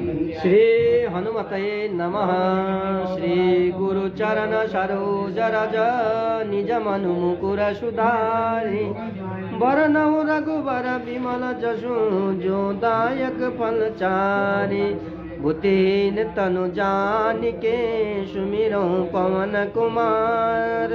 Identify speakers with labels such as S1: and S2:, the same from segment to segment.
S1: श्री हनुमतये नमः। श्री गुरुचरण सरोज रज निज मनु मुकुर सुधारि बरनऊ रघुबर विमल जसु जो दायक फलचारि बुद्धिहीन तनु जानिके सुमिरौ पवन कुमार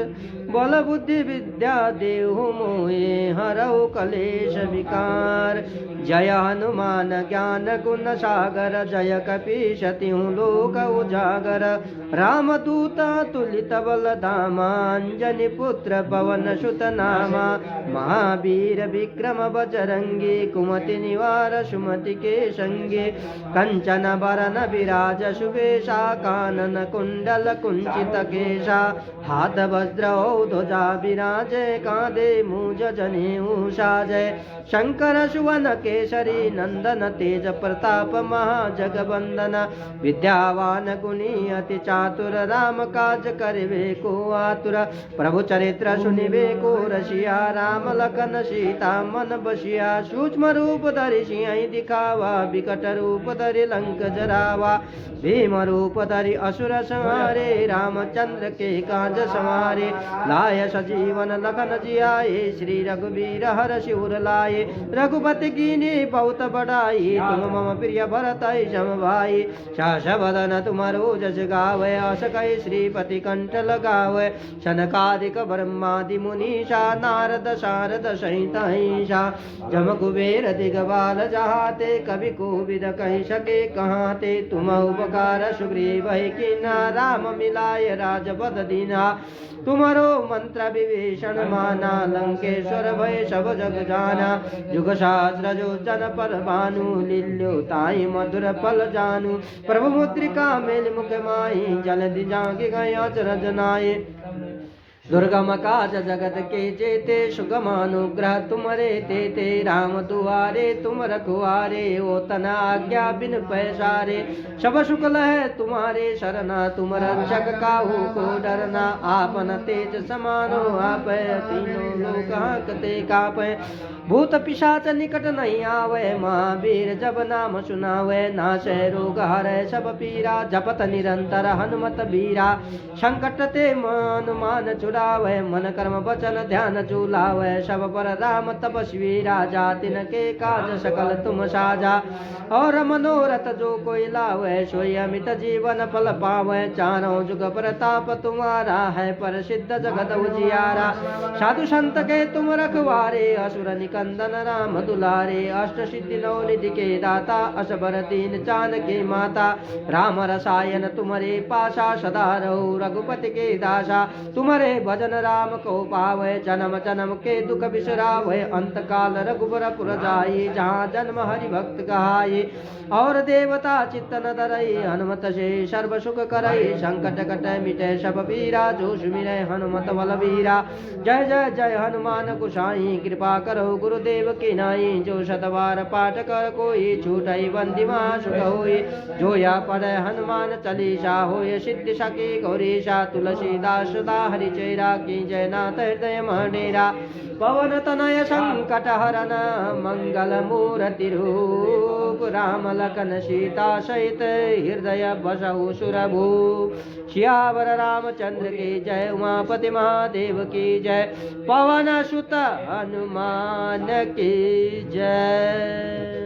S1: बल बुद्धि विद्या देहु मोहे हरऊ कलेश विकार। जय हनुमान ज्ञान गुण सागर जय कपीश तिहु लोक उजागर रामदूत तुलित बल धामा अंजनी पुत्र पवन सुत नामा महावीर विक्रम बजरंगी कुमति निवार सुमति के संगे कंचन बरन विराज सुवेशा कानन कुंडल कुंचित केशा हाथ वज्र ध्वजा विराजे कांधे मूज जनेऊ साजय शंकर सुवन केसरी नंदन तेज प्रताप महाजगवंदन विद्यावान गुणी अति चातुर राम काज करिवे को आतुर प्रभु चरित्र सुनिवे को रसिया राम लखन सीता मन बसिया सूक्ष्म रूप धरि सिंह दिखावा विकट रूप धरि लंक जरावा भीम रूप धरि असुर संहारे रामचंद्र के काज संवारे लाय सजीवन लखन जियाए श्री रघुवीर हर शिवर लाए रघुपति कीनी बहुत बढ़ाई तुम मम प्रिय भरत सम भाई शास बदन तुमरो जस गावे अस कहि श्रीपति कंठ लगावे सनकादिक ब्रह्मादि मुनीषा नारद शारद सहित अहिंसा जम कुबेर दिगबाल जहाते कवि कोविद कहि सके कहाते तुम उपकार सुग्रीव किना राम मिलाय राजपद दीना तुमरो मंत्र विभीषण माना लंकेश्वर भय सब जग जाना जुग सहस्र जो जन पर भानु लील्यो ताई मधुर फल जानू प्रभु मुद्रिका मेल मुख माही जलधि जांगी गय अचरज नाये दुर्गम काज जगत के जेते सुगम अनुग्रह तुमरे तेते राम दुआरे तुम रखवारे ओ तना आज्ञा बिन पैसारे सब शुक्ल है तुम्हारे शरणा तुम रक्षक काहू को डरना आपन तेज समानो आप तीनों लोक हांकते कापे भूत पिशाच निकट नहीं आवे महावीर जब नाम सुनावे नाशे रोग हरै सब पीरा जपत निरंतर हनुमत बीरा संकट ते हनुमान छुड़ावे मन कर्म वचन ध्यान चूलावे सब पर राम तपस्वी राजा तिनके काज सकल तुम साजा और मनोरथ जो कोई लावे सोई अमित जीवन फल पावे चारों जुग प्रताप तुम्हारा है पर सिद्ध जगत उजियारा साधु संत के तुम रखवारे असुर निकंदन राम दुलारे अष्ट सिद्धि नौ निधि के दाता असबर दीन चान के माता राम रसायन तुम्हारे पासा सदा रहो रघुपति के दासा तुम्हारे भजन राम को पावे जन्म जन्म के दुख बिसरावे अंत काल रघुबर पुर जाई जहाँ जन्म हरि भक्त कहाई और देवता चित्तन धरई हनुमत से सर्व सुख करई संकट कट मिटे सब पीरा जो सुमिरै हनुमत बलबीरा जय जय जय हनुमान गोसाई कृपा करो गुरुदेव की नाई जो शतवार पाठ कर कोई छूटई बंदिमा सुख होई जो या पढ़े हनुमान चालीसा होय सिद्धि सके गौरीशा तुलसीदास सदा हरिचेरा की जय नाथ हृदय मडेरा पवन तनय संकट हरन मंगल मूर्ति रूप राम लखन सीता सहित हृदय बसहु सुरभु सियावर रामचंद्र की जय उमापति महादेव की जय पवन सुत हनुमान की जय।